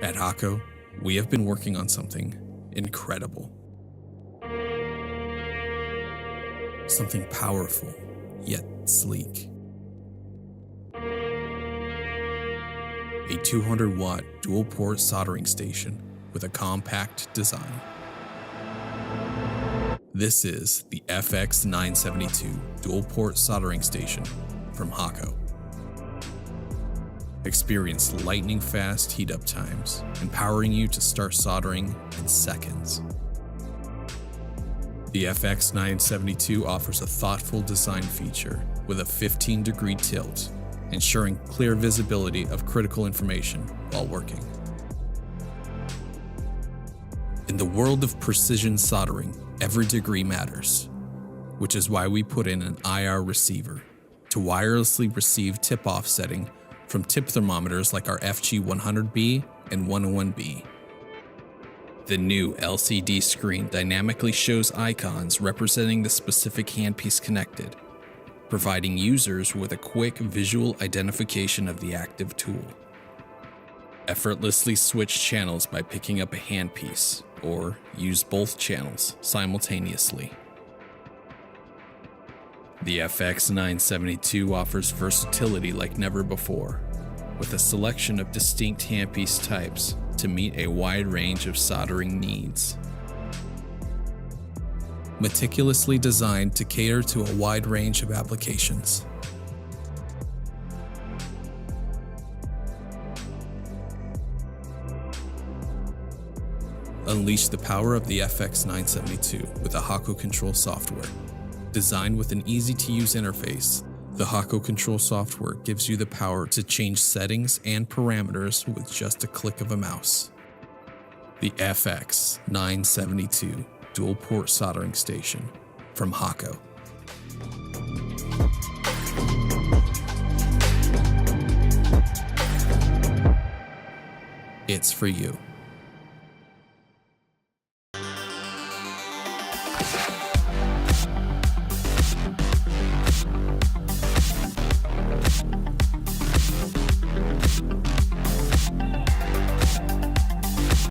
At Hakko, we have been working on something incredible. Something powerful, yet sleek. A 200-watt dual-port soldering station with a compact design. This is the FX972 dual-port soldering station from Hakko. Experience lightning-fast heat-up times, empowering you to start soldering in seconds. The FX972 offers a thoughtful design feature with a 15-degree tilt, ensuring clear visibility of critical information while working. In the world of precision soldering, every degree matters, which is why we put in an IR receiver to wirelessly receive tip-off setting from tip thermometers like our FG100B and 101B. The new LCD screen dynamically shows icons representing the specific handpiece connected, providing users with a quick visual identification of the active tool. Effortlessly switch channels by picking up a handpiece, or use both channels simultaneously. The FX972 offers versatility like never before, with a selection of distinct handpiece types to meet a wide range of soldering needs. Meticulously designed to cater to a wide range of applications. Unleash the power of the FX972 with the Hakko Control software. Designed with an easy-to-use interface, the Hakko Control software gives you the power to change settings and parameters with just a click of a mouse. The FX972 dual-port soldering station from Hakko. It's for you.